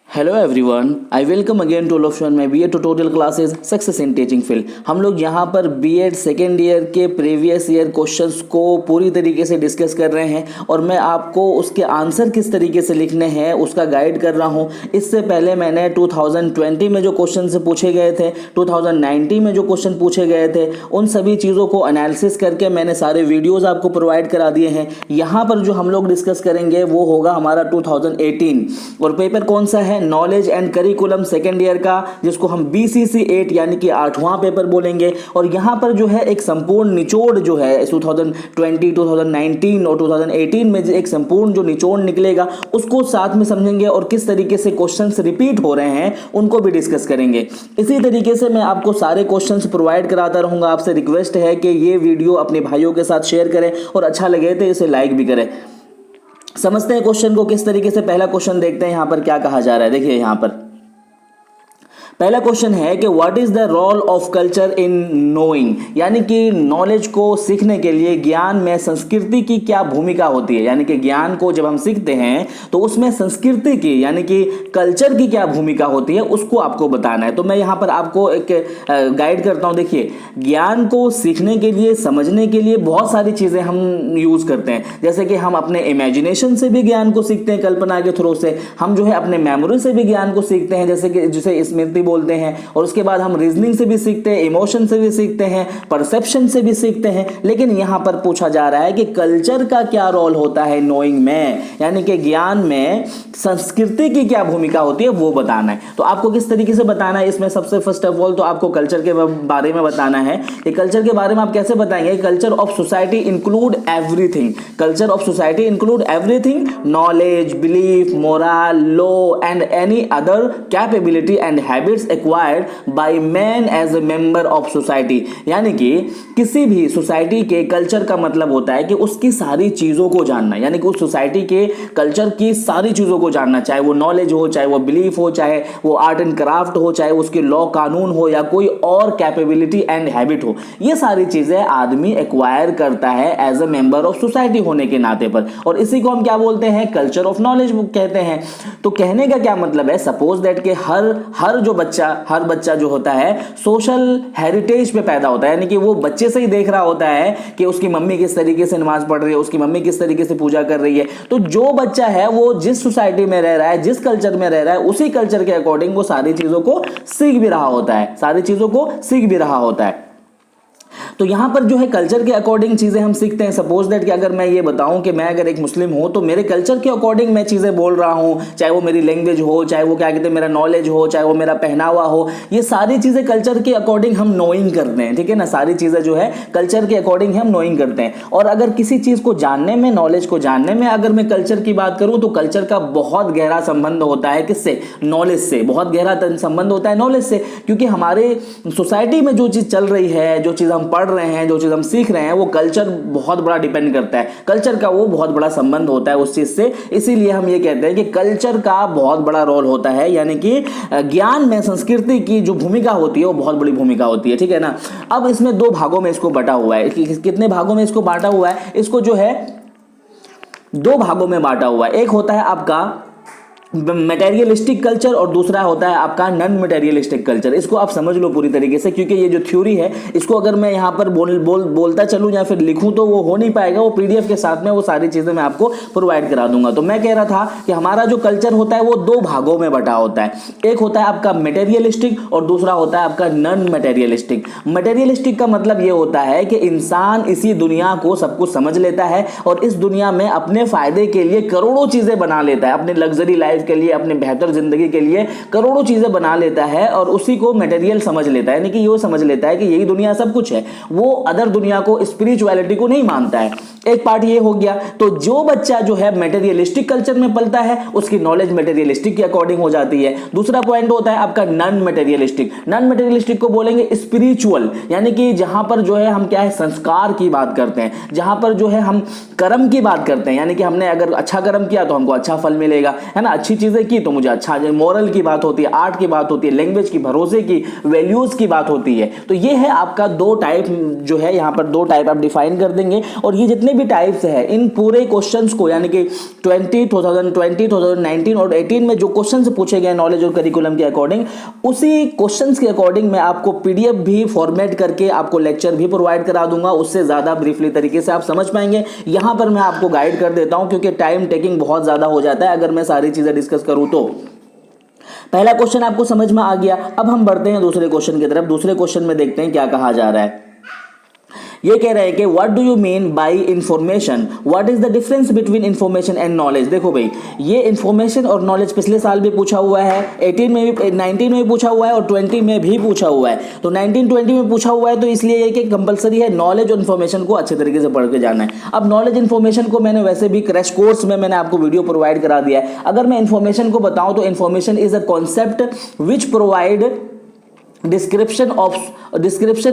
Hello everyone, I welcome again to all of my BA tutorial classes success in teaching field. हम लोग यहाँ पर BEd second year के previous year questions को पूरी तरीके से डिस्कस कर रहे हैं और मैं आपको उसके आंसर किस तरीके से लिखने हैं उसका गाइड कर रहा हूँ। इससे पहले मैंने 2020 में जो क्वेश्चन पूछे गए थे, 2019 में जो क्वेश्चन पूछे गए थे, उन सभी चीज़ों को एनालिसिस करके मैंने सारे वीडियोज़ आपको प्रोवाइड करा दिए हैं। यहाँ पर जो हम लोग डिस्कस करेंगे वो होगा हमारा 2018 और पेपर कौन सा है, knowledge and curriculum second year का, जिसको हम BCC 8 यानी कि 8वां पेपर बोलेंगे। और यहाँ पर जो है एक संपूर्ण निचोड़ जो है 2020, 2019 और 2018 में एक संपूर्ण जो निचोड़ निकलेगा उसको साथ में समझेंगे और किस तरीके से क्वेश्चंस रिपीट हो रहे हैं उनको भी डिस्कस करेंगे। इसी तरीके से मैं आपको सारे क्वेश्चंस प्रोवाइड कराता रहूंगा। आपसे रिक्वेस्ट है कि ये वीडियो अपने भाइयों के साथ शेयर करें और अच्छा लगे तो इसे लाइक भी करें। समझते हैं क्वेश्चन को किस तरीके से। पहला क्वेश्चन देखते हैं यहाँ पर क्या कहा जा रहा है। देखिए यहाँ पर पहला क्वेश्चन है कि what is the role of culture in knowing, यानी कि नॉलेज को सीखने के लिए ज्ञान में संस्कृति की क्या भूमिका होती है। यानी कि ज्ञान को जब हम सीखते हैं तो उसमें संस्कृति की यानी कि कल्चर की क्या भूमिका होती है उसको आपको बताना है। तो मैं यहाँ पर आपको एक गाइड करता हूँ। देखिए, ज्ञान को सीखने के लिए, समझने के लिए बहुत सारी चीज़ें हम यूज़ करते हैं। जैसे कि हम अपने इमेजिनेशन से भी ज्ञान को सीखते हैं, कल्पना के थ्रू से। हम जो है अपने मेमोरी से भी ज्ञान को सीखते हैं, जैसे कि जिसे स्मृति बोलते हैं। और उसके बाद हम रीजनिंग से भी सीखते हैं, इमोशन से भी सीखते हैं, परसेप्शन से भी सीखते हैं। लेकिन यहां पर पूछा जा रहा है कि कल्चर का क्या रोल होता है नोइंग में, यानी कि ज्ञान में संस्कृति की क्या भूमिका होती है वो बताना है। तो आपको किस तरीके से बताना है इसमें, सबसे फर्स्ट ऑफ ऑल तो आपको कल्चर के बारे में बताना है। कि कल्चर के बारे में आप कैसे बताएंगे। Culture of society include everything. Culture of society include everything, knowledge, belief, moral, law and any other capability and habits acquired by man as a member of society. यानी कि किसी भी सोसाइटी के कल्चर का मतलब होता है कि उसकी सारी चीजों को जानना, यानी कि उस सोसाइटी के कल्चर की सारी चीजों को जानना, चाहे वो नॉलेज हो, चाहे वो बिलीफ हो, चाहे वो आर्ट एंड क्राफ्ट हो, चाहे उसके लॉ कानून हो या कोई और कैपेबिलिटी एंड हैबिट हो। ये सारी चीजें आदमी एक्वायर करता है as a member of society होने के नाते पर, और इसी को हम क्या बोलते हैं, कल्चर ऑफ नॉलेज कहते हैं। तो कहने का क्या मतलब है, सपोज दैट कि हर बच्चा जो होता है सोशल हेरिटेज पे पैदा होता है, यानी कि वो बच्चे से ही देख रहा होता है कि उसकी मम्मी किस तरीके से नमाज पढ़ रही है, उसकी मम्मी किस तरीके से पूजा कर रही है। तो जो बच्चा है वो जिस सोसाइटी में रह रहा है, जिस कल्चर में रह रहा है, उसी कल्चर के अकॉर्डिंग वो सारी चीजों को सीख भी रहा होता है। तो यहां पर जो है कल्चर के अकॉर्डिंग चीजें हम सीखते हैं। सपोज दैट कि अगर मैं ये बताऊं कि मैं अगर एक मुस्लिम हूं तो मेरे कल्चर के अकॉर्डिंग मैं चीजें बोल रहा हूं, चाहे वो मेरी लैंग्वेज हो, चाहे वो क्या कहते हैं मेरा नॉलेज हो, चाहे वो मेरा पहनावा हो, ये सारी चीजें कल्चर के अकॉर्डिंग हम नोइंग करते हैं। ठीक है ना, सारी चीजें जो है कल्चर के अकॉर्डिंग हम नोइंग करते हैं। और अगर किसी चीज को जानने में, नॉलेज को जानने में अगर मैं कल्चर की बात करूं तो कल्चर का बहुत गहरा संबंध होता है किससे, नॉलेज से। बहुत गहरा संबंध होता है नॉलेज से, क्योंकि हमारे सोसाइटी में जो चीज चल रही है, जो चीज हम पढ़ रहे हैं, जो चीज हम सीख रहे हैं, वो कल्चर बहुत बड़ा डिपेंड करता है। कल्चर का वो बहुत बड़ा संबंध होता है उस चीज से। इसीलिए हम ये कहते हैं कि कल्चर का बहुत बड़ा रोल होता है, यानी कि ज्ञान में संस्कृति की जो भूमिका होती है वो बहुत बड़ी भूमिका होती है। ठीक है ना। अब इसमें दो भागों में इसको बटा हुआ है। कितने भागों में इसको बांटा हुआ है, इसको जो है दो भागों में बांटा हुआ है। एक होता है आपका मटेरियलिस्टिक कल्चर और दूसरा होता है आपका नॉन मटेरियलिस्टिक कल्चर। इसको आप समझ लो पूरी तरीके से, क्योंकि ये जो थ्योरी है इसको अगर मैं यहाँ पर बोलता चलूँ या फिर लिखूँ तो वो हो नहीं पाएगा। वो PDF के साथ में वो सारी चीज़ें मैं आपको प्रोवाइड करा दूंगा। तो मैं कह रहा था कि हमारा जो कल्चर होता है वो दो भागों में बटा होता है। एक होता है आपका मटेरियलिस्टिक और दूसरा होता है आपका नॉन मटेरियलिस्टिक। मटेरियलिस्टिक का मतलब ये होता है कि इंसान इसी दुनिया को सब कुछ समझ लेता है और इस दुनिया में अपने फायदे के लिए करोड़ों चीज़ें बना लेता है, अपने लग्जरी लाइफ के लिए, अपने बेहतर जिंदगी के लिए करोड़ों चीजें बना लेता है और उसी को मटेरियल समझ लेता है। यानी कि ये समझ लेता है कि यही दुनिया सब कुछ है। वो अदर दुनिया को, स्पिरिचुअलिटी को नहीं मानता है। एक पार्ट ये हो गया। तो जो बच्चा जो है मटेरियलिस्टिक कल्चर में पलता है उसकी नॉलेज मटेरियलिस्टिक के अकॉर्डिंग हो जाती है। दूसरा पॉइंट होता है आपका नॉन मटेरियलिस्टिक। नॉन मटेरियलिस्टिक को बोलेंगे स्पिरिचुअल, यानी कि जहां पर जो है हम क्या है, संस्कार की बात करते हैं, जहां पर जो है हम कर्म की बात करते हैं। यानी कि हमने अगर अच्छा कर्म किया तो हमको अच्छा फल मिलेगा, है ना। अच्छी चीजें की तो मुझे अच्छा, मोरल की बात होती है, आर्ट की बात होती है, लैंग्वेज की, भरोसे की, वैल्यूज की बात होती है। तो ये है आपका दो टाइप जो है, यहाँ पर दो टाइप आप डिफाइन कर देंगे। और ये जितने भी टाइप्स है, इन पूरे क्वेश्चंस को यानी कि 2019 और 18 में जो क्वेश्चंस पूछे गए नॉलेज और करिकुलम के अकॉर्डिंग, उसी क्वेश्चंस के अकॉर्डिंग मैं आपको पीडीएफ भी फॉर्मेट करके आपको लेक्चर भी प्रोवाइड करा दूंगा, उससे ज़्यादा ब्रीफली तरीके से आप समझ पाएंगे। यहाँ पर मैं आपको गाइड कर देता हूँ क्योंकि टाइम टेकिंग बहुत ज़्यादा हो जाता है अगर मैं सारी चीज़ें डिस्कस करूँ तो। पहला क्वेश्चन आपको समझ में आ गया, अब हम बढ़ते हैं दूसरे क्वेश्चन की तरफ। दूसरे क्वेश्चन में देखते हैं क्या कहा जा रहा है। ये कह रहे हैं कि what do you mean by information, what is the difference between information and knowledge. देखो भाई, ये इंफॉर्मेशन और नॉलेज पिछले साल भी पूछा हुआ है, 18 में भी, 19 में भी पूछा हुआ है और 20 में भी पूछा हुआ है। तो 19-20 में पूछा हुआ है तो इसलिए ये कि कंपलसरी है नॉलेज और इन्फॉर्मेशन को अच्छे तरीके से पढ़ के जाना है। अब नॉलेज इन्फॉर्मेशन को मैंने वैसे भी क्रैश कोर्स में मैंने आपको वीडियो प्रोवाइड करा दिया है। अगर मैं इन्फॉर्मेशन को बताऊं तो information is a concept which provide description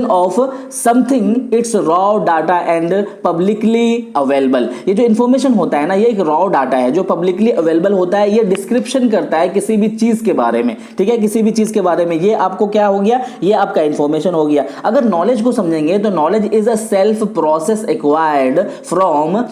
of something, its raw data and publicly available। ये जो इंफॉर्मेशन होता है ना, ये एक रॉ डाटा है जो पब्लिकली अवेलेबल होता है। ये डिस्क्रिप्शन करता है किसी भी चीज के बारे में, ठीक है, किसी भी चीज के बारे में। ये आपको क्या हो गया, ये आपका इंफॉर्मेशन हो गया। अगर नॉलेज को समझेंगे तो knowledge is a self process acquired from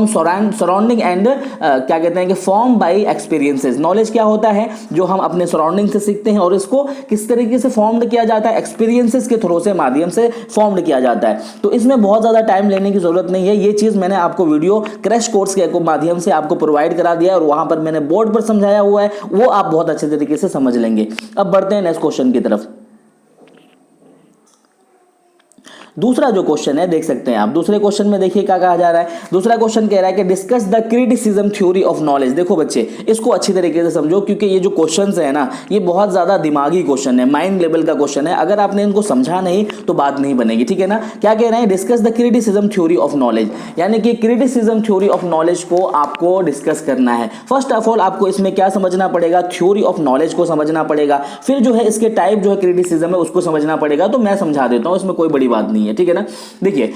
surrounding and क्या कहते हैं कि फॉर्म बाय एक्सपीरियंसेस। नॉलेज क्या होता है, जो हम अपने सराउंडिंग से सीखते हैं और इसको किस तरीके से फॉर्म्ड किया जाता है, एक्सपीरियंसेस के थ्रू से माध्यम से फॉर्म्ड किया जाता है। तो इसमें बहुत ज्यादा टाइम लेने की जरूरत नहीं है। ये चीज मैंने आपको वीडियो क्रैश कोर्स के माध्यम से आपको प्रोवाइड करा दिया है और वहां पर मैंने बोर्ड पर समझाया हुआ है, वो आप बहुत अच्छे तरीके से समझ लेंगे। अब बढ़ते हैं नेक्स्ट क्वेश्चन की तरफ। दूसरा जो क्वेश्चन है देख सकते हैं आप, दूसरे क्वेश्चन में देखिए क्या कहा जा रहा है। दूसरा क्वेश्चन कह रहा है कि discuss the criticism theory of knowledge. देखो बच्चे, इसको अच्छी तरीके से समझो क्योंकि ये जो क्वेश्चंस है ना, ये बहुत ज्यादा दिमागी क्वेश्चन है, माइंड लेवल का क्वेश्चन है। अगर आपने इनको समझा नहीं तो बात नहीं बनेगी, ठीक है ना। क्या कह रहे हैं, discuss the criticism theory of knowledge, यानी कि क्रिटिसिज्म थ्योरी ऑफ नॉलेज को आपको डिस्कस करना है। फर्स्ट ऑफ ऑल आपको इसमें क्या समझना पड़ेगा, थ्योरी ऑफ नॉलेज को समझना पड़ेगा, फिर जो है इसके टाइप जो है क्रिटिसिज्म है उसको समझना पड़ेगा। तो मैं समझा देता हूं, इसमें कोई बड़ी बात नहीं है, ठीक है ना। देखिए,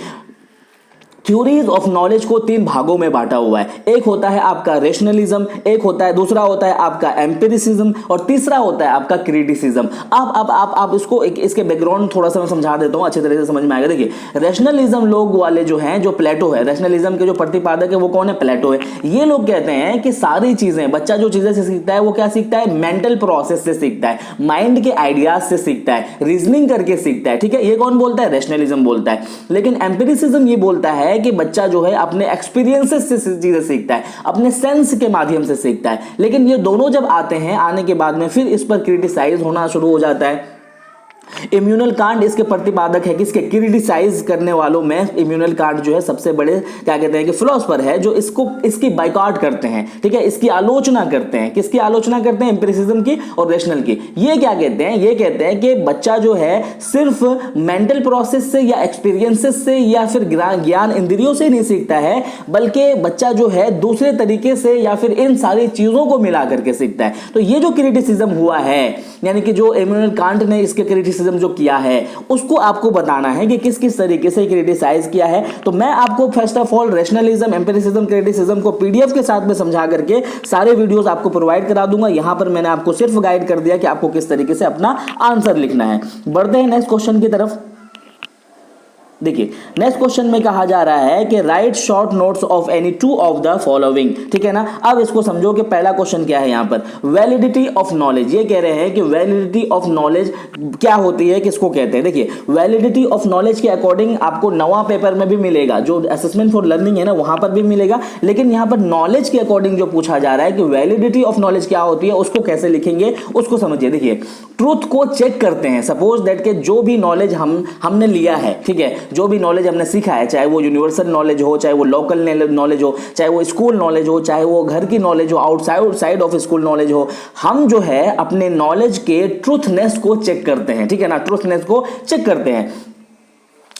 थ्योरीज ऑफ नॉलेज को 3 भागों में बांटा हुआ है। एक होता है आपका रेशनलिज्म, एक होता है, दूसरा होता है आपका एम्पिरिसिज्म और तीसरा होता है आपका क्रिटिसिज्म। अब आप इसको इसके बैकग्राउंड थोड़ा सा मैं समझा देता हूं, अच्छे तरीके से समझ में आएगा। देखिए, रेशनलिज्म लोग वाले जो हैं, जो प्लेटो है, रेशनलिज्म के जो प्रतिपादक है वो कौन है, प्लेटो है। ये लोग कहते हैं कि सारी चीजें, बच्चा जो चीजें से सीखता है वो क्या सीखता है, मेंटल प्रोसेस से सीखता है, माइंड के आइडियाज से सीखता है, रीजनिंग करके सीखता है, ठीक है। ये कौन बोलता है, रेशनलिज्म बोलता है। लेकिन एम्पिरिसिज्म ये बोलता है कि बच्चा जो है अपने एक्सपीरियंसेस से चीजें सीखता है, अपने सेंस के माध्यम से सीखता है। लेकिन ये दोनों जब आते हैं, आने के बाद में फिर इस पर क्रिटिसाइज होना शुरू हो जाता है। इम्यूनल कांट इसके प्रतिपादक है, किसके, क्रिटिसाइज करने वालों में इम्यूनल कांट जो है सबसे बड़े क्या कहते हैं कि फिलोसोफर है, जो इसकी बाइकआउट करते हैं, ठीक है, इसकी आलोचना करते हैं। किसकी आलोचना करते हैं, एम्पिरिसिज्म की और रेशनल की। ये क्या कहते हैं, ये कहते हैं कि बच्चा जो है सिर्फ मेंटल प्रोसेस से या एक्सपीरियंसेस से या फिर ज्ञान इंद्रियों से नहीं सीखता है, बल्कि बच्चा जो है दूसरे तरीके से या फिर इन सारी चीजों को मिला करके सीखता है। तो ये जो क्रिटिसिज्म हुआ है, यानी कि जो इम्यूनल कांट ने इसके क्रिटिसिज्म जो किया है, उसको आपको बताना है कि किस किस तरीके से क्रिटिसाइज किया है। तो मैं आपको first of all rationalism, empiricism, criticism को पीडीएफ के साथ में समझा करके सारे वीडियोस आपको प्रोवाइड करा दूंगा। यहां पर मैंने आपको सिर्फ गाइड कर दिया कि आपको किस तरीके से अपना आंसर लिखना है। बढ़ते हैं नेक्स्ट क्वेश्चन की तरफ। देखिए, नेक्स्ट क्वेश्चन में कहा जा रहा है कि right short notes of any 2 of the following, ठीक है ना। अब इसको समझो कि पहला क्वेश्चन क्या है, यहां पर वैलिडिटी ऑफ नॉलेज। ये कह रहे हैं कि वैलिडिटी ऑफ नॉलेज क्या होती है, किसको कहते हैं। देखिए, वैलिडिटी ऑफ नॉलेज के अकॉर्डिंग आपको नवा पेपर में भी मिलेगा, जो असेसमेंट फॉर लर्निंग है ना, वहां पर भी मिलेगा। लेकिन यहां पर नॉलेज के अकॉर्डिंग जो पूछा जा रहा है कि वैलिडिटी ऑफ नॉलेज क्या होती है, उसको कैसे लिखेंगे, उसको समझिए। देखिए, ट्रूथ को चेक करते हैं। सपोज दैट के जो भी नॉलेज हमने लिया है, ठीक है, जो भी नॉलेज हमने सीखा है, चाहे वो यूनिवर्सल नॉलेज हो, चाहे वो लोकल नॉलेज हो, चाहे वो स्कूल नॉलेज हो, चाहे वो घर की नॉलेज हो, आउटसाइड ऑफ स्कूल नॉलेज हो, हम जो है अपने नॉलेज के ट्रूथनेस को चेक करते हैं, ठीक है ना, ट्रूथनेस को चेक करते हैं।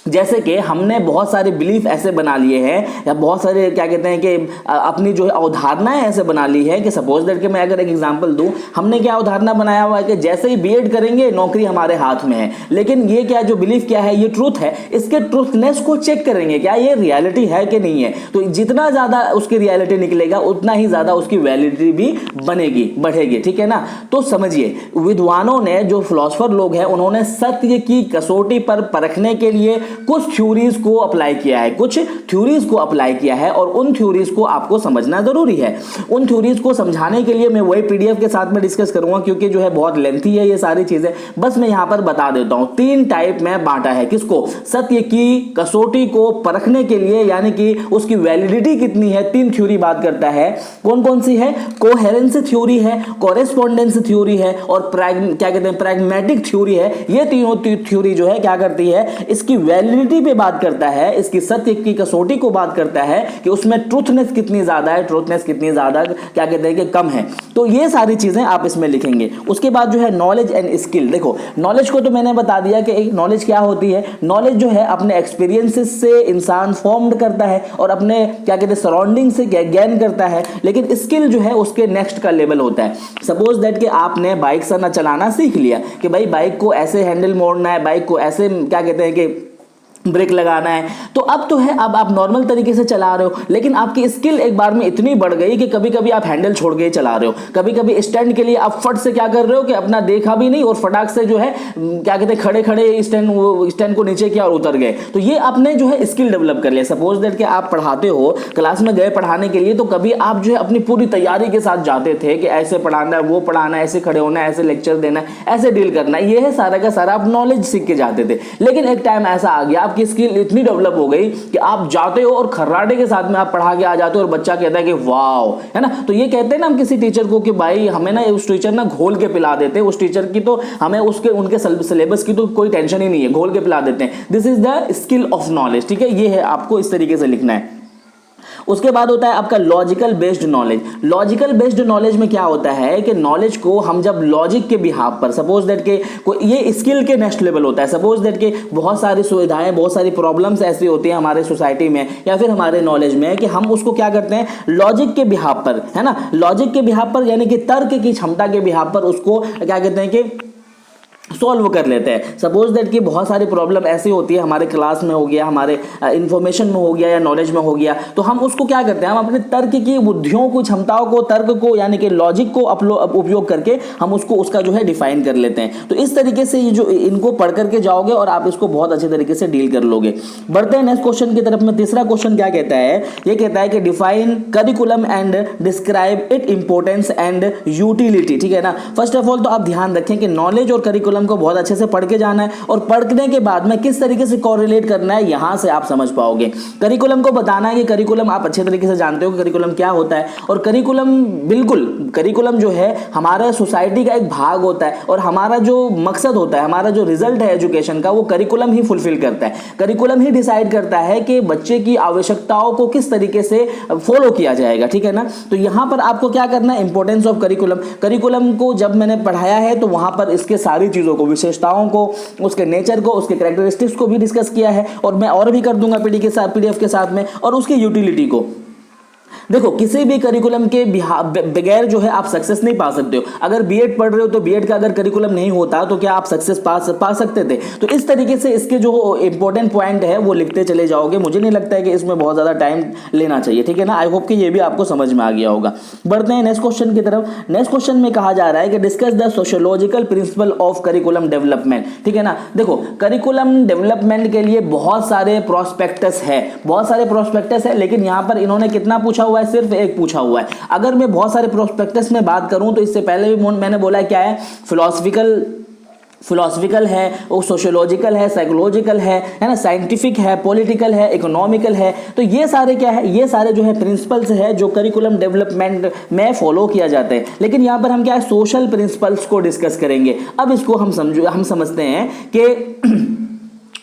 जैसे कि हमने बहुत सारे बिलीफ ऐसे बना लिए हैं, या बहुत सारे क्या कहते हैं कि अपनी जो है अवधारणाएं ऐसे बना ली है कि सपोज दैट कि मैं अगर एक एग्जांपल दूं, हमने क्या अवधारणा बनाया हुआ है कि जैसे ही बीएड करेंगे नौकरी हमारे हाथ में है। लेकिन ये क्या जो बिलीफ क्या है, ये ट्रूथ है, इसके ट्रूथनेस को चेक करेंगे, क्या ये रियलिटी है कि नहीं है। तो जितना ज्यादा उसकी रियलिटी निकलेगा उतना ही ज्यादा उसकी वैलिडिटी भी बढ़ेगी, ठीक है ना। तो समझिए, विद्वानों ने, जो फिलोसोफर लोग हैं, उन्होंने सत्य की कसौटी पर परखने के लिए कुछ थ्योरीज को अप्लाई किया है, कुछ थ्योरीज को अप्लाई किया है और उन थ्योरीज को आपको समझना जरूरी है। उन थ्योरीज को समझाने के लिए मैं वही पीडीएफ के साथ में डिस्कस करूंगा, क्योंकि जो है बहुत लेंथी है ये सारी चीजें। बस मैं यहां पर बता देता हूं, 3 टाइप में बांटा है किसको, सत्य की कसौटी को परखने के लिए, यानी कि उसकी वैलिडिटी कितनी है, 3 थ्योरी बात करता है। कौन कौन सी है, कोहेरेंस थ्योरी है, कोरेस्पोंडेंस थ्योरी है और क्या कहते हैं प्रैग्मेटिक थ्योरी है। ये तीनों थ्योरी जो है क्या करती है, इसकी वैलिडिटी पे बात करता है, इसकी सत्य की कसौटी को बात करता है कि उसमें ट्रूथनेस कितनी ज्यादा है, ट्रूथनेस कितनी ज्यादा क्या कहते हैं कि कम है। तो ये सारी चीजें आप इसमें लिखेंगे। उसके बाद जो है नॉलेज एंड स्किल। देखो नॉलेज को तो मैंने बता दिया कि एक नॉलेज क्या होती है। नॉलेज जो है अपने एक्सपीरियंसेस से इंसान फॉर्म्ड करता है और अपने क्या कहते हैं सराउंडिंग से गेन करता है, लेकिन स्किल जो है उसके नेक्स्ट का लेवल होता है। सपोज दैट कि आपने बाइक से चलाना सीख लिया कि भाई बाइक को ऐसे हैंडल मोड़ना है, बाइक को ऐसे क्या कहते हैं कि ब्रेक लगाना है, तो अब तो है, अब आप नॉर्मल तरीके से चला रहे हो, लेकिन आपकी स्किल एक बार में इतनी बढ़ गई कि कभी कभी आप हैंडल छोड़ के चला रहे हो, कभी कभी स्टैंड के लिए आप फट से क्या कर रहे हो कि अपना देखा भी नहीं और फटाक से जो है क्या कहते हैं खड़े खड़े स्टैंड को नीचे किया और उतर गए। तो ये आपने जो है स्किल डेवलप कर लिया। सपोज दैट कि आप पढ़ाते हो, क्लास में गए पढ़ाने के लिए, तो कभी आप जो है अपनी पूरी तैयारी के साथ जाते थे कि ऐसे पढ़ाना है, वो पढ़ाना है, ऐसे खड़े होना है, ऐसे लेक्चर देना है, ऐसे डील करना है, ये है सारा का सारा आप नॉलेज सीख के जाते थे। लेकिन एक टाइम ऐसा आ गया, आपकी स्किल इतनी डेवलप हो गई कि आप जाते हो और खर्राटे के साथ में आप पढ़ा के आ जाते हो और बच्चा कहता है कि वाओ, है ना। तो ये कहते हैं ना हम किसी टीचर को कि भाई हमें ना उस टीचर ना घोल के पिला देते हैं, उस टीचर की तो हमें उसके उनके सिलेबस की तो कोई टेंशन ही नहीं है, घोल के पिला देते हैं। This is the skill of knowledge, ठीक है। ये है, आपको इस तरीके से लिखना है। उसके बाद होता है आपका logical based knowledge. Logical based knowledge में क्या होता है कि नॉलेज को हम जब लॉजिक के बिहाफ पर, सपोज दैट के ये स्किल के नेक्स्ट लेवल होता है। सपोज दैट के बहुत सारी सुविधाएं, बहुत सारी प्रॉब्लम्स ऐसी होती हैं हमारे सोसाइटी में या फिर हमारे नॉलेज में कि हम उसको क्या करते हैं लॉजिक के बिहाफ पर, है ना, लॉजिक के बिहाफ पर यानी कि तर्क की क्षमता के बिहाफ पर उसको क्या कहते हैं कि सॉल्व कर लेते हैं। सपोज दैट कि बहुत सारी प्रॉब्लम ऐसी होती है हमारे क्लास में हो गया, हमारे इंफॉर्मेशन में हो गया या नॉलेज में हो गया, तो हम उसको क्या करते हैं, हम अपने तर्क की बुद्धियों को, क्षमताओं को, तर्क को यानी कि लॉजिक को उपयोग करके हम उसको उसका जो है डिफाइन कर लेते हैं। तो इस तरीके से ये जो इनको पढ़ करके जाओगे और आप इसको बहुत अच्छे तरीके से डील कर लोगे। बढ़ते हैं नेक्स्ट क्वेश्चन की तरफ में। तीसरा क्वेश्चन क्या कहता है, ये कहता है कि define curriculum and describe it importance and utility, ठीक है ना। फर्स्ट ऑफ ऑल तो आप ध्यान रखें कि नॉलेज और करिकुलम को बहुत अच्छे से पढ़ के जाना है और पढ़ने के बाद में किस तरीके से कोरिलेट करना है, यहां से आप समझ पाओगे। करिकुलम को बताना है कि करिकुलम आप अच्छे तरीके से जानते हो कि करिकुलम क्या होता है, और करिकुलम बिल्कुल, करिकुलम जो है हमारा सोसाइटी का एक भाग होता है और हमारा जो मकसद होता है, हमारा जो रिजल्ट है एजुकेशन का, वो करिकुलम ही फुलफिल करता है। करिकुलम ही डिसाइड करता है कि बच्चे की आवश्यकताओं को किस तरीके से फॉलो किया जाएगा, ठीक है ना। तो यहां पर आपको क्या करना है, इंपॉर्टेंस ऑफ करिकुलम। करिकुलम को जब मैंने पढ़ाया है तो वहां पर इसके सारी चीजों को, विशेषताओं को, उसके नेचर को, उसके कैरेक्टरिस्टिक्स को भी डिस्कस किया है और मैं और भी कर दूंगा पीडीएफ के साथ में, और उसकी यूटिलिटी को। देखो किसी भी करिकुलम के बगैर जो है आप सक्सेस नहीं पा सकते हो। अगर बीएड पढ़ रहे हो तो बीएड का अगर करिकुलम नहीं होता तो क्या आप सक्सेस पा सकते थे। तो इस तरीके से इसके जो इंपॉर्टेंट पॉइंट है वो लिखते चले जाओगे। मुझे नहीं लगता है कि इसमें बहुत ज्यादा टाइम लेना चाहिए, ठीक है ना। आई होप कि ये भी आपको समझ में आ गया होगा। बढ़ते हैं नेक्स्ट क्वेश्चन की तरफ। नेक्स्ट क्वेश्चन में कहा जा रहा है कि discuss the sociological principle of curriculum development, ठीक है ना। देखो करिकुलम डेवलपमेंट के लिए बहुत सारे प्रोस्पेक्टस है, लेकिन यहां पर इन्होंने कितना पूछा हुआ है, सिर्फ एक पूछा हुआ है। अगर मैं बहुत सारे प्रोस्पेक्टस में बात करूं तो इससे पहले भी मैंने बोला क्या है, फिलोसफिकल है, वो सोशियोलॉजिकल है, साइकोलॉजिकल है ना, साइंटिफिक है, पॉलिटिकल है, इकोनॉमिकल है। तो ये सारे क्या है, ये सारे जो है प्रिंसिपल्स है जो करिकुलम डेवलपमेंट में फॉलो किया जाते हैं। लेकिन यहाँ पर हम क्या है, सोशल प्रिंसिपल्स को डिस्कस करेंगे। अब इसको हम समझते हैं कि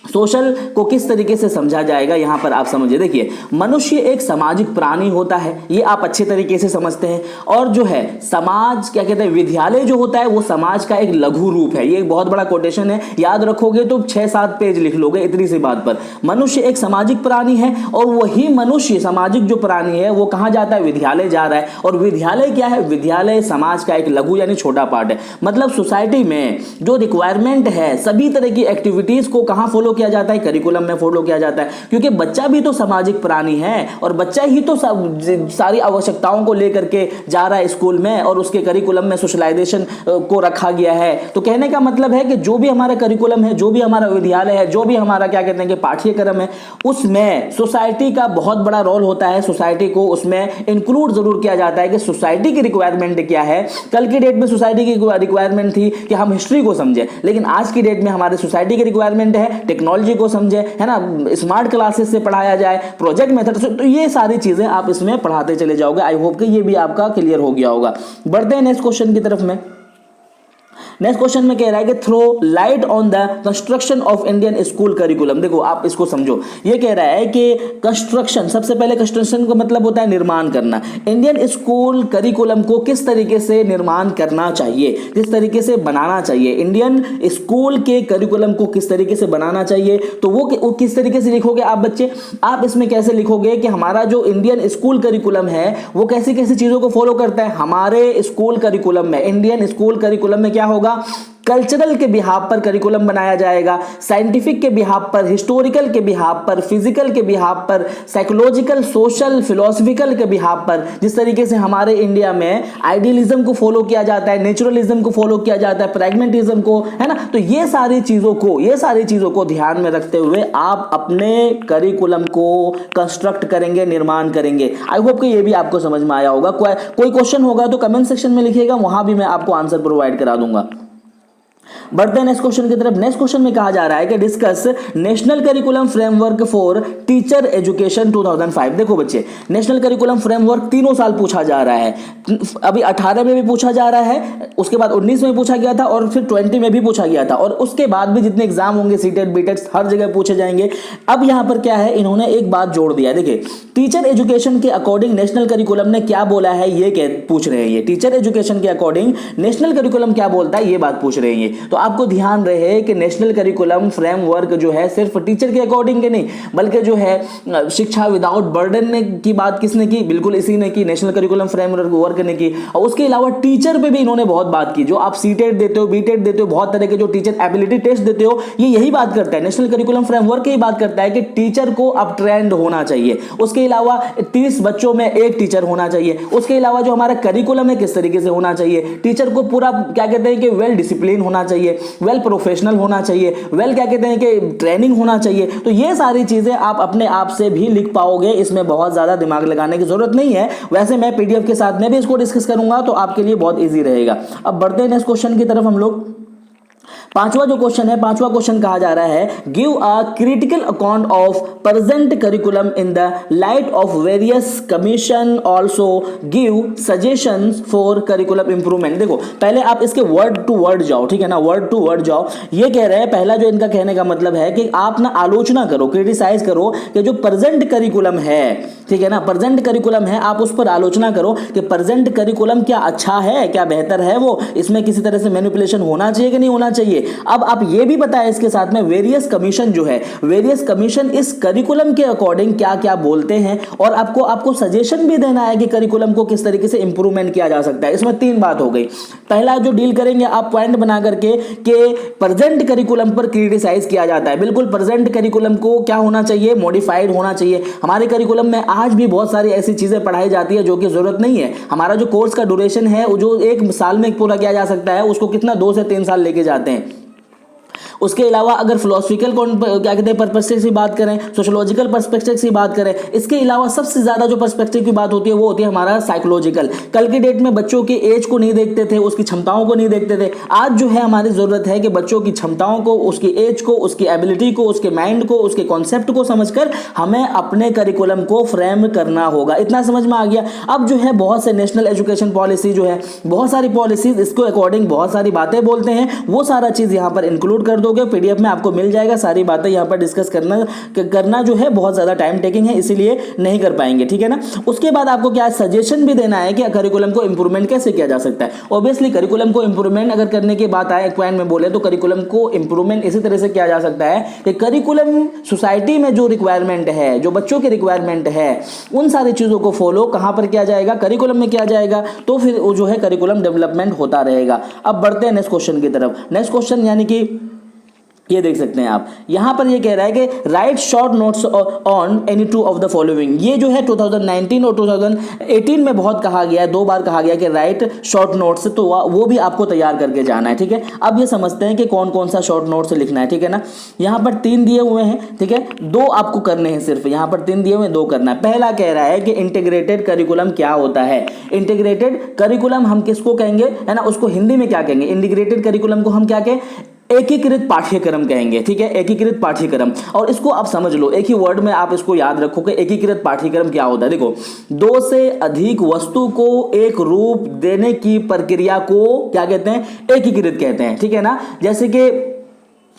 सोशल को किस तरीके से समझा जाएगा। यहां पर आप समझिए, देखिए मनुष्य एक सामाजिक प्राणी होता है, ये आप अच्छे तरीके से समझते हैं। और जो है समाज क्या कहते हैं, विद्यालय जो होता है वो समाज का एक लघु रूप है। ये एक बहुत बड़ा कोटेशन है, याद रखोगे तो 6-7 पेज लिख लोगे इतनी सी बात पर। मनुष्य एक सामाजिक प्राणी है और वही मनुष्य सामाजिक जो प्राणी है वो कहां जाता है, विद्यालय जा रहा है। और विद्यालय क्या है, विद्यालय समाज का एक लघु यानी छोटा पार्ट है। मतलब सोसाइटी में जो रिक्वायरमेंट है, सभी तरह की एक्टिविटीज को कहां फॉलो किया किया जाता है, करिकुलम में फॉलो किया जाता है, क्योंकि बच्चा भी तो सामाजिक प्राणी है और बच्चा ही तो सारी आवश्यकताओं को लेकर के जा रहा है स्कूल में और उसके करिकुलम में सोशलाइजेशन को रखा गया है। तो कहने का मतलब है कि जो भी हमारा करिकुलम है, जो भी हमारा विद्यालय है, जो भी हमारा क्या कहते हैं कि पाठ्यक्रम है, उसमें सोसाइटी का बहुत बड़ा रोल होता है। सोसाइटी को उसमें इंक्लूड जरूर किया जाता है कि सोसाइटी की रिक्वायरमेंट क्या है। कल की डेट में सोसाइटी की रिक्वायरमेंट थी कि हम हिस्ट्री को समझे, लेकिन आज की डेट में हमारे सोसाइटी की रिक्वायरमेंट है टेक्नोलॉजी को समझे, है ना, स्मार्ट क्लासेस से पढ़ाया जाए, प्रोजेक्ट मेथड से। तो ये सारी चीजें आप इसमें पढ़ाते चले जाओगे। आई होप कि ये भी आपका क्लियर हो गया होगा। बढ़ते हैं नेक्स्ट क्वेश्चन की तरफ में। नेक्स्ट क्वेश्चन में कह रहा है कि throw light on the construction of Indian school curriculum. देखो आप इसको समझो, ये कह रहा है कि कंस्ट्रक्शन, सबसे पहले कंस्ट्रक्शन का मतलब होता है निर्माण करना। इंडियन स्कूल करिकुलम को किस तरीके से निर्माण करना चाहिए, किस तरीके से बनाना चाहिए, इंडियन स्कूल के करिकुलम को किस तरीके से बनाना चाहिए, तो वो किस तरीके से लिखोगे आप बच्चे। आप इसमें कैसे लिखोगे कि हमारा जो इंडियन स्कूल करिकुलम है वो कैसी कैसी चीजों को फॉलो करता है। हमारे स्कूल करिकुलम में, इंडियन स्कूल करिकुलम में क्या होगा, कल्चरल के बिहाफ पर करिकुलम बनाया जाएगा, साइंटिफिक के बिहाफ पर, हिस्टोरिकल के बिहाफ पर, फिजिकल के बिहाफ पर, साइकोलॉजिकल, सोशल, फिलोसफिकल के बिहाफ पर। जिस तरीके से हमारे इंडिया में आइडियलिज्म को फॉलो किया जाता है, नेचुरलिज्म को फॉलो किया जाता है, प्रैग्मेटिज्म को, है ना, तो ये सारी चीजों को ध्यान में रखते हुए आप अपने करिकुलम को कंस्ट्रक्ट करेंगे, निर्माण करेंगे। आई होप कि ये भी आपको समझ में आया होगा। कोई क्वेश्चन होगा तो कमेंट सेक्शन में लिखिएगा, वहां भी मैं आपको आंसर प्रोवाइड करा दूंगा। बढ़ते हैं नेक्स्ट क्वेश्चन की तरफ। नेक्स्ट क्वेश्चन में कहा जा रहा है कि discuss national curriculum framework for teacher education 2005। देखो बच्चे, नेशनल करिकुलम फ्रेमवर्क तीनों साल पूछा जा रहा है। अभी 18 में भी पूछा जा रहा है, उसके बाद 19 में पूछा गया था और फिर 20 में भी पूछा गया था, और उसके बाद भी जितने एग्जाम होंगे सीटेट बीटेट हर जगह पूछे जाएंगे। अब यहां पर क्या है, इन्होंने एक बात जोड़ दिया। देखिए, टीचर एजुकेशन के अकॉर्डिंग नेशनल करिकुलम ने क्या बोला है, ये पूछ रहे हैं। ये टीचर एजुकेशन के अकॉर्डिंग नेशनल करिकुलम क्या बोलता है, ये बात पूछ रहे हैं। तो आपको ध्यान रहे कि नेशनल करिकुलम फ्रेमवर्क जो है सिर्फ टीचर के अकॉर्डिंग के नहीं, बल्कि जो है शिक्षा विदाउट बर्डन की बात किसने की, बिल्कुल इसी ने की, नेशनल करिकुलम फ्रेमवर्क ने की। और उसके अलावा टीचर पे भी इन्होंने बहुत बात की। जो आप सीटेट देते हो, बीटेट देते हो, बहुत तरह के जो टीचर एबिलिटी टेस्ट देते हो, ये यही बात करता है, नेशनल करिकुलम फ्रेमवर्क यही बात करता है कि टीचर को अब ट्रेंड होना चाहिए। उसके अलावा 30 बच्चों में एक टीचर होना चाहिए। उसके अलावा जो हमारा करिकुलम है किस तरीके से होना चाहिए, टीचर को पूरा क्या कहते हैं कि वेल डिसिप्लिन होना चाहिए, वेल प्रोफेशनल होना चाहिए, वेल क्या कहते हैं कि ट्रेनिंग होना चाहिए। तो ये सारी चीजें आप अपने आप से भी लिख पाओगे, इसमें बहुत ज्यादा दिमाग लगाने की जरूरत नहीं है। वैसे मैं पीडीएफ के साथ में भी इसको डिस्कस करूंगा तो आपके लिए बहुत इजी रहेगा। अब बढ़ते हैं नेक्स्ट क्वेश्चन की तरफ हम लोग। पांचवा जो क्वेश्चन है, पांचवा क्वेश्चन कहा जा रहा है, give a critical account of present curriculum in the light of various commission, also give suggestions for curriculum improvement. देखो पहले आप इसके वर्ड टू वर्ड जाओ, ठीक है ना, वर्ड टू वर्ड जाओ। ये कह रहे हैं, पहला जो इनका कहने का मतलब है कि आप ना आलोचना करो, क्रिटिसाइज करो कि जो प्रेजेंट करिकुलम है, ठीक है ना, प्रेजेंट करिकुलम है, आप उस पर आलोचना करो कि प्रेजेंट करिकुलम क्या अच्छा है, क्या बेहतर है, वो इसमें किसी तरह से मैनिपुलेशन होना चाहिए कि नहीं होना चाहिए। अब आप ये भी बताएं इसके साथ में वेरियस कमीशन जो है, वेरियस कमीशन इस करिकुलम के अकॉर्डिंग क्या क्या बोलते हैं, और आपको सजेशन भी देना है कि करिकुलम को किस तरीके से इंप्रूवमेंट किया जा सकता है। इसमें तीन बात हो गई। पहला जो डील करेंगे आप पॉइंट बना करके कि प्रेजेंट करिकुलम पर क्रिटिसाइज किया जाता है। बिल्कुल प्रेजेंट करिकुलम को क्या होना चाहिए, मॉडिफाइड होना चाहिए। हमारे करिकुलम में आज भी बहुत सारी ऐसी चीजें पढ़ाई जाती है जो कि जरूरत नहीं है। हमारा जो कोर्स का ड्यूरेशन है वो जो एक साल में पूरा किया जा सकता है, उसको कितना 2 से 3 साल लेके जाते हैं। उसके अलावा अगर फिलोसफिकल क्या कहते हैं पर्सपेक्टिव की बात करें, सोशोलॉजिकल पर्सपेक्टिव की बात करें, इसके अलावा सबसे ज्यादा जो पर्सपेक्टिव की बात होती है वो होती है हमारा साइकोलॉजिकल। कल की डेट में बच्चों के एज को नहीं देखते थे, उसकी क्षमताओं को नहीं देखते थे। आज जो है हमारी जरूरत है कि बच्चों की क्षमताओं को, उसकी एज को, उसकी एबिलिटी को, उसके माइंड को, उसके कॉन्सेप्ट को समझकर हमें अपने करिकुलम को फ्रेम करना होगा। इतना समझ में आ गया। अब जो है बहुत से नेशनल एजुकेशन पॉलिसी जो है, बहुत सारी पॉलिसीज इसको अकॉर्डिंग बहुत सारी बातें बोलते हैं, वो सारा चीज यहाँ पर इंक्लूड कर दोगे, पीडीएफ में आपको मिल जाएगा। सारी बातें यहाँ पर डिस्कस करना जो है बहुत ज्यादा टाइम टेकिंग है, इसीलिए नहीं कर पाएंगे, ठीक है ना। उसके बाद आपको क्या सजेशन भी देना है कि करिकुलम को इंप्रूवमेंट कैसे किया जा सकता है। ऑब्वियसली करिकुलम को इंप्रूवमेंट अगर करने की बात आए, एक पॉइंट में बोले तो करिकुलम को इंप्रूवमेंट इसी तरह से किया जा सकता है कि करिकुलम सोसाइटी में जो रिक्वायरमेंट है, जो बच्चों की रिक्वायरमेंट है, उन सारी चीजों को फॉलो कहां पर किया जाएगा, करिकुलम में किया जाएगा। तो फिर वो जो है करिकुलम डेवलपमेंट होता रहेगा। अब बढ़ते हैं नेक्स्ट क्वेश्चन की तरफ। नेक्स्ट क्वेश्चन यानी कि ये देख सकते हैं आप, यहां पर ये कह रहा है कि right short notes on any two of the following. ये जो है 2019 और 2018 में बहुत कहा गया है, 2 बार कहा गया कि राइट शॉर्ट नोट्स, तो वो भी आपको तैयार करके जाना है। ठीक है, अब ये समझते हैं कि कौन कौन सा शॉर्ट नोट्स लिखना है। ठीक है ना, यहां पर 3 दिए हुए हैं। ठीक है, 2 आपको करने हैं, सिर्फ यहां पर 3 दिए हुए हैं, 2 करना है। पहला कह रहा है कि इंटीग्रेटेड करिकुलम क्या होता है। इंटीग्रेटेड करिकुलम हम किसको कहेंगे, है ना, उसको हिंदी में क्या कहेंगे, इंटीग्रेटेड करिकुलम को हम क्या कहें, एकीकृत पाठ्यक्रम कहेंगे। ठीक है, एकीकृत पाठ्यक्रम। और इसको आप समझ लो, एक ही वर्ड में आप इसको याद रखो कि एकीकृत पाठ्यक्रम क्या होता है। देखो, 2 से अधिक वस्तु को एक रूप देने की प्रक्रिया को क्या कहते हैं, एकीकृत कहते हैं। ठीक है ना, जैसे कि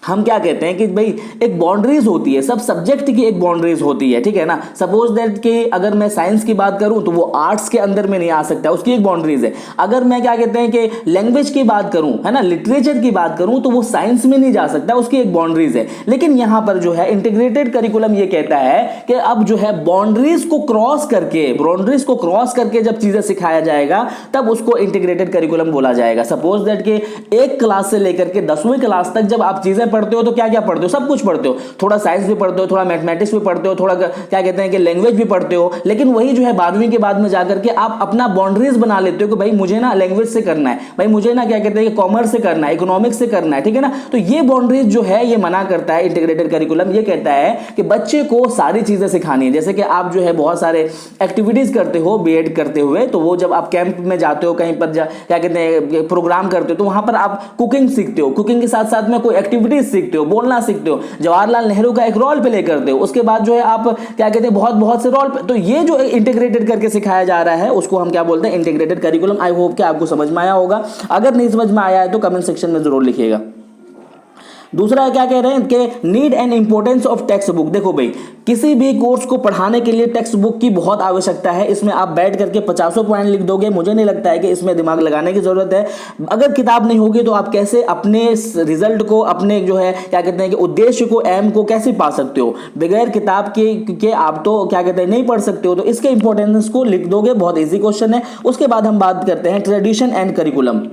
हम क्या कहते हैं कि भाई एक बाउंड्रीज होती है, सब सब्जेक्ट की एक बाउंड्रीज होती है। ठीक है ना, सपोज दैट कि अगर मैं साइंस की बात करूं तो वो आर्ट्स के अंदर में नहीं आ सकता, उसकी एक बाउंड्रीज है। अगर मैं क्या कहते हैं कि लैंग्वेज की बात करूं, है ना, लिटरेचर की बात करूं, तो वो साइंस में नहीं जा सकता, उसकी एक बाउंड्रीज है। लेकिन यहां पर जो है इंटीग्रेटेड करिकुलम ये कहता है कि अब जो है बाउंड्रीज को क्रॉस करके जब चीजें सिखाया जाएगा तब उसको इंटीग्रेटेड करिकुलम बोला जाएगा। सपोज दैट कि 1 क्लास से लेकर के 10वीं क्लास तक जब आप चीजें पढ़ते हो तो क्या क्या पढ़ते हो, सब कुछ पढ़ते हो, थोड़ा साइंस भी पढ़ते हो, थोड़ा मैथमेटिक्स भी पढ़ते हो, थोड़ा क्या कहते हैं कि लैंग्वेज भी पढ़ते हो। लेकिन वही जो है 12वीं के बाद में जाकर के आप अपना बाउंड्रीज बना लेते हो कि भाई मुझे ना लैंग्वेज से करना है, भाई मुझे ना क्या कहते हैं कि कॉमर्स से करना है, इकोनॉमिक्स से करना है। ठीक है ना, तो ये बाउंड्रीज जो है ये मना करता है इंटीग्रेटेड करिकुलम। ये कहता है कि बच्चे को सारी चीजें सिखानी है। जैसे कि आप जो है बहुत सारे एक्टिविटीज करते हो बीएड करते हुए, तो वो जब आप कैंप में जाते हो, कहीं पर क्या कहते हैं प्रोग्राम करते हो, तो वहां पर आप कुकिंग सीखते हो, कुकिंग के साथ साथ में कोई एक्टिविटीज सीखते हो, बोलना सीखते हो, जवाहरलाल नेहरू का एक रोल प्ले करते हो, उसके बाद जो है आप क्या कहते हैं बहुत से रोल। तो ये जो इंटीग्रेटेड करके सिखाया जा रहा है उसको हम क्या बोलते हैं, इंटीग्रेटेड करिकुलम। आई होप कि आपको समझ में आया होगा। अगर नहीं समझ में आया है तो कमेंट सेक्शन में जरूर लिखिएगा। दूसरा क्या कह रहे हैं कि need and importance of text book. देखो भाई, किसी भी कोर्स को पढ़ाने के लिए टेक्स्ट बुक की बहुत आवश्यकता है। इसमें आप बैठ करके 50 पॉइंट लिख दोगे, मुझे नहीं लगता है कि इसमें दिमाग लगाने की जरूरत है। अगर किताब नहीं होगी तो आप कैसे अपने रिजल्ट को, अपने जो है क्या कहते हैं कि उद्देश्य को, एम को कैसे पा सकते हो बगैर किताब के आप तो क्या कहते हैं नहीं पढ़ सकते हो। तो इसके इंपॉर्टेंस को लिख दोगे, बहुत ईजी क्वेश्चन है। उसके बाद हम बात करते हैं tradition and curriculum,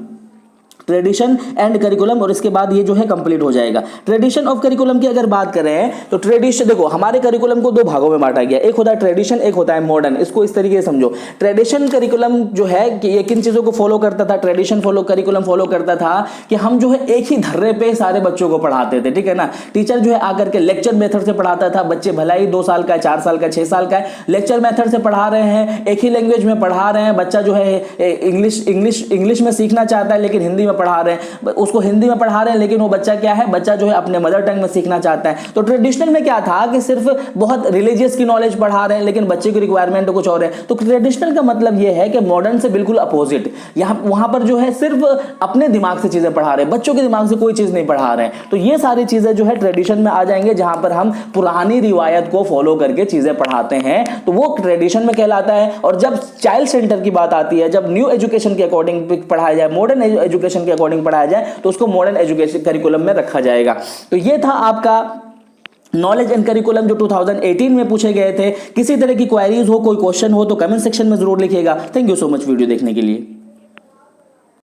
tradition and curriculum, और इसके बाद ये जो है कंप्लीट हो जाएगा। ट्रेडिशन ऑफ करिकुलम की अगर बात करें तो ट्रेडिशन, देखो हमारे करिकुलम को 2 भागों में बांटा गया, एक होता है ट्रेडिशन, एक होता है मॉडर्न। इसको इस तरीके से समझो, ट्रेडिशन करिकुलम जो है कि ये किन चीजों को फॉलो करता था, ट्रेडिशन करिकुलम फॉलो करता था कि हम जो है एक ही धर्रे पे सारे बच्चों को पढ़ाते थे। ठीक है ना, टीचर जो है आकर के लेक्चर मेथड से पढ़ाता था। बच्चे भला ही 2 साल का, 4 साल का, 6 साल का है, लेक्चर मेथड से पढ़ा रहे हैं, एक ही लैंग्वेज में पढ़ा रहे हैं। बच्चा जो है इंग्लिश में सीखना चाहता है लेकिन हिंदी में पढ़ा रहे हैं, उसको हिंदी में पढ़ा रहे हैं, लेकिन वो बच्चा क्या है, बच्चा जो है अपने मदर टंग में सीखना चाहता है। तो ट्रेडिशनल में क्या था कि सिर्फ बहुत रिलीजियस की नॉलेज पढ़ा रहे हैं, लेकिन बच्चे की रिक्वायरमेंट कुछ और है। तो ट्रेडिशनल का मतलब ये है कि मॉडर्न से बिल्कुल अपोजिट, वहां पर जो है सिर्फ अपने दिमाग से चीजें पढ़ा रहे हैं, बच्चों के दिमाग से कोई चीज नहीं पढ़ा रहे हैं। तो ये सारी चीजें जो है ट्रेडिशन में आ जाएंगे, जहां पर हम पुरानी रिवायत को फॉलो करके चीजें पढ़ाते हैं, तो वो ट्रेडिशन में कहलाता है। और जब चाइल्ड सेंटर की बात आती है, जब न्यू एजुकेशन के अकॉर्डिंग पढ़ाया जाए, मॉडर्न एजुकेशन के अकॉर्डिंग पढ़ाया जाए, तो उसको मॉडर्न एजुकेशन करिकुलम में रखा जाएगा। तो ये था आपका नॉलेज एंड करिकुलम जो 2018 में पूछे गए थे। किसी तरह की क्वेरीज हो, कोई क्वेश्चन हो तो कमेंट सेक्शन में जरूर लिखिएगा। Thank you so much video देखने के लिए।